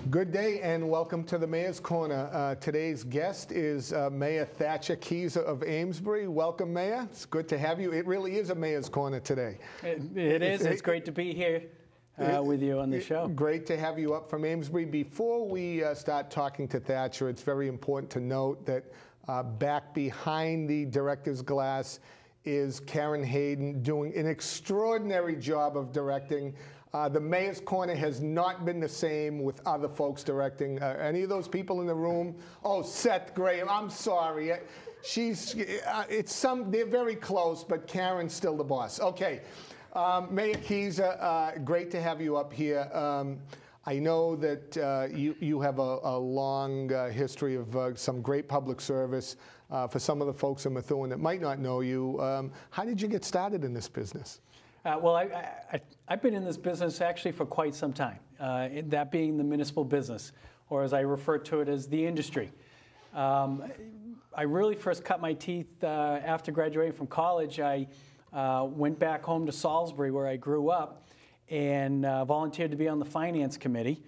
Good day and welcome to the Mayor's Corner. Today's guest is Mayor Thatcher Kezer of Amesbury. Welcome, Mayor. It's good to have you. It really is a Mayor's Corner today. It is. It's great to be here with you on the show. Great to have you up from Amesbury. Before we start talking to Thatcher, it's very important to note that back behind the director's glass is Karen Hayden doing an extraordinary job of directing. The Mayor's Corner has not been the same with other folks directing. Any of those people in the room? Oh, Seth Graham, I'm sorry. They're very close, but Karen's still the boss. Okay, Mayor Kezer, great to have you up here. I know that you have a long history of some great public service. For some of the folks in Methuen that might not know you, how did you get started in this business? Well, I've been in this business actually for quite some time, that being the municipal business, or as I refer to it as the industry. I really first cut my teeth after graduating from college. I went back home to Salisbury, where I grew up, and volunteered to be on the finance committee.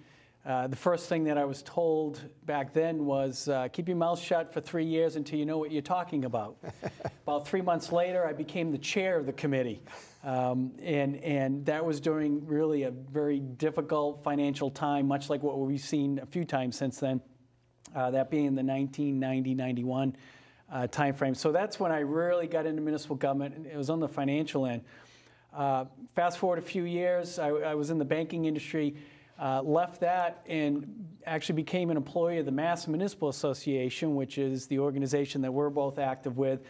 The first thing that I was told back then was, keep your mouth shut for 3 years until you know what you're talking about. About 3 months later, I became the chair of the committee. And that was during really a very difficult financial time, much like what we've seen a few times since then, that being the 1990-91 time frame. So that's when I really got into municipal government, and it was on the financial end. Fast forward a few years, I was in the banking industry. Left that and actually became an employee of the Mass Municipal Association, which is the organization that we're both active with,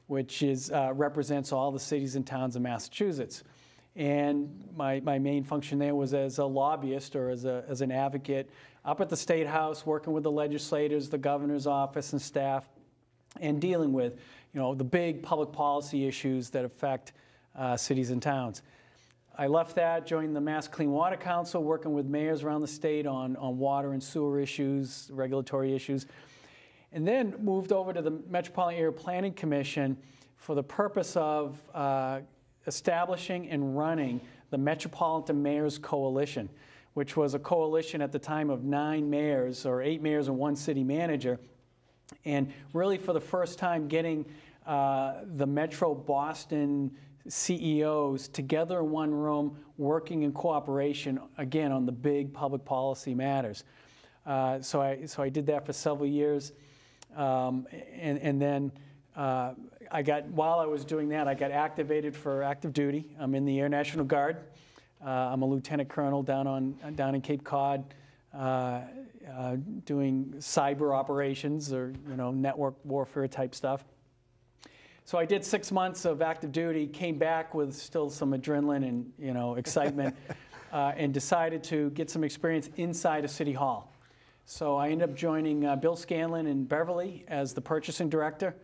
which is represents all the cities and towns of Massachusetts. And my main function there was as a lobbyist or as an advocate up at the State House, working with the legislators, the governor's office and staff, and dealing with the big public policy issues that affect cities and towns. I left that, joined the Mass Clean Water Council, working with mayors around the state on water and sewer issues, regulatory issues, and then moved over to the Metropolitan Area Planning Commission for the purpose of establishing and running the Metropolitan Mayors Coalition, which was a coalition at the time of 9 mayors, or 8 mayors and 1 city manager, and really for the first time getting the Metro Boston CEOs together in one room, working in cooperation, again, on the big public policy matters. So I did that for several years. And then while I was doing that, I got activated for active duty. I'm in the Air National Guard. I'm a lieutenant colonel down in Cape Cod, doing cyber operations or network warfare type stuff. So I did 6 months of active duty, came back with still some adrenaline and excitement, and decided to get some experience inside of City Hall. So I ended up joining Bill Scanlon in Beverly as the purchasing director.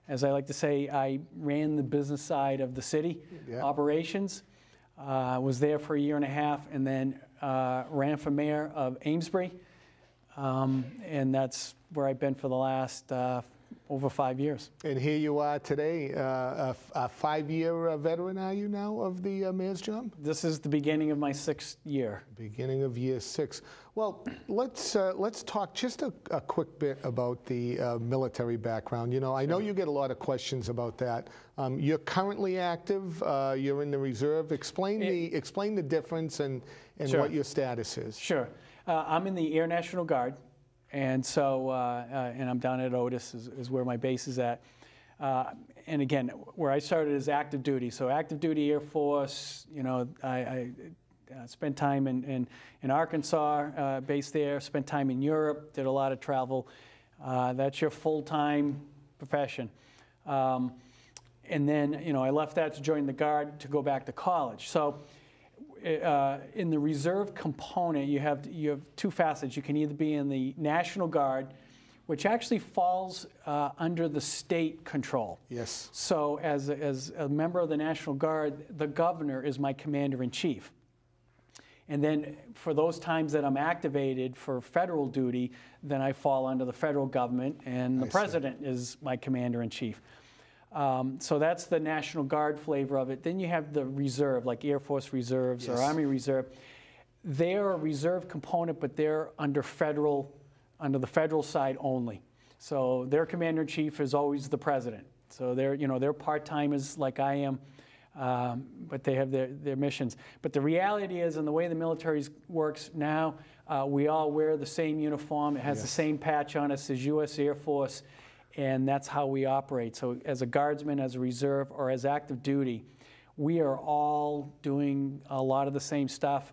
As I like to say, I ran the business side of the city operations. Was there for 1.5 years, and then ran for mayor of Amesbury, and that's where I've been for the last over 5 years. And here you are today, a 5-year veteran, are you now, of the mayor's job? This is the beginning of my 6th year. Beginning of year 6. Well, let's talk just a quick bit about the military background. I know you get a lot of questions about that. You're currently active. You're in the reserve. Explain the difference and Sure. what your status is. Sure. I'm in the Air National Guard. And so, and I'm down at Otis is where my base is at. And again, where I started is active duty. So active duty Air Force, I spent time in Arkansas, based there, spent time in Europe, did a lot of travel. That's your full-time profession. And then, I left that to join the Guard to go back to college. So in the reserve component, you have 2 facets. You can either be in the National Guard, which actually falls under the state control. Yes. So as a member of the National Guard, the governor is my commander-in-chief. And then for those times that I'm activated for federal duty, then I fall under the federal government, and the president is my commander-in-chief. So that's the National Guard flavor of it. Then you have the reserve, like Air Force Reserves or Army Reserve. they're a reserve component, but they're under the federal side only. So their commander-in-chief is always the president. So they're part-timers like I am, but they have their missions. But the reality is, and the way the military works now, we all wear the same uniform. It has the same patch on us as U.S. Air Force, and that's how we operate. So as a guardsman, as a reserve, or as active duty, we are all doing a lot of the same stuff.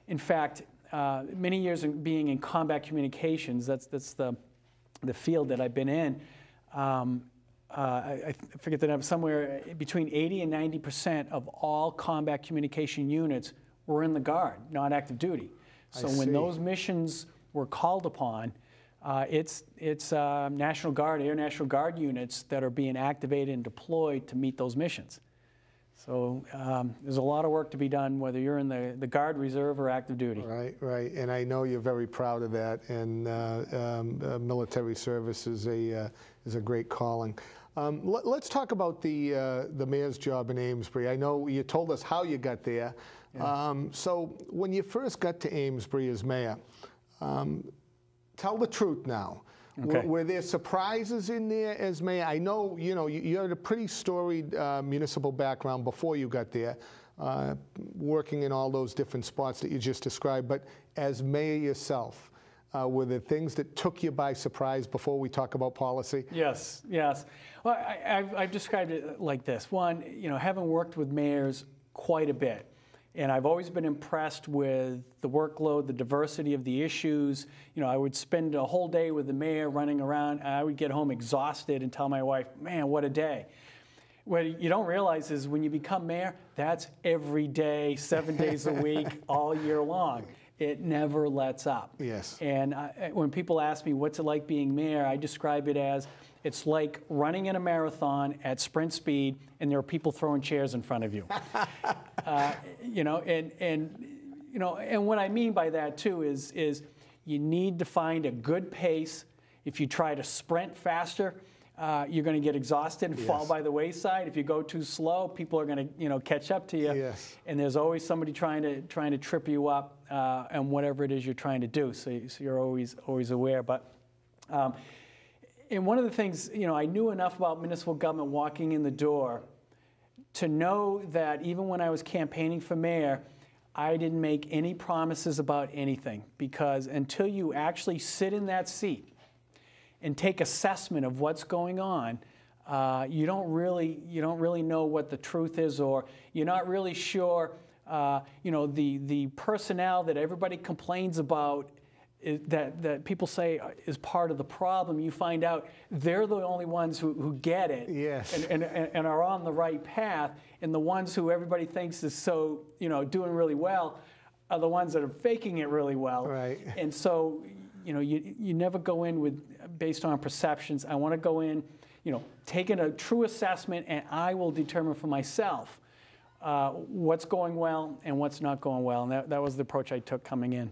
In fact, many years of being in combat communications, that's the field that I've been in. I forget the number, somewhere between 80 and 90% of all combat communication units were in the Guard, not active duty. So when those missions were called upon, it's National Guard, Air National Guard units that are being activated and deployed to meet those missions. So there's a lot of work to be done, whether you're in the Guard, Reserve, or active duty. Right, right. And I know you're very proud of that, and military service is a great calling. Let's talk about the mayor's job in Amesbury. I know you told us how you got there. Yeah. So when you first got to Amesbury as mayor, tell the truth now. Okay. Were there surprises in there as mayor? I know, you had a pretty storied municipal background before you got there, working in all those different spots that you just described. But as mayor yourself, were there things that took you by surprise before we talk about policy? Yes, yes. Well, I've described it like this. One, having worked with mayors quite a bit, and I've always been impressed with the workload, the diversity of the issues. I would spend a whole day with the mayor running around, and I would get home exhausted and tell my wife, man, what a day. What you don't realize is when you become mayor, that's every day, 7 days a week, all year long. It never lets up. Yes. And when people ask me what's it like being mayor, I describe it as it's like running in a marathon at sprint speed, and there are people throwing chairs in front of you. And what I mean by that too is you need to find a good pace. If you try to sprint faster, you're going to get exhausted and fall by the wayside. If you go too slow, people are going to catch up to you. Yes. And there's always somebody trying to trip you up and whatever it is you're trying to do. So you're always aware. But and one of the things, I knew enough about municipal government walking in the door to know that even when I was campaigning for mayor, I didn't make any promises about anything, because until you actually sit in that seat and take assessment of what's going on, you don't really know what the truth is, or you're not really sure. The personnel that everybody complains about, that people say is part of the problem. You find out they're the only ones who get it, and are on the right path, and the ones who everybody thinks is so doing really well are the ones that are faking it really well. Right. And so you never go in based on perceptions. I want to go in, taking a true assessment, and I will determine for myself what's going well and what's not going well. And that was the approach I took coming in.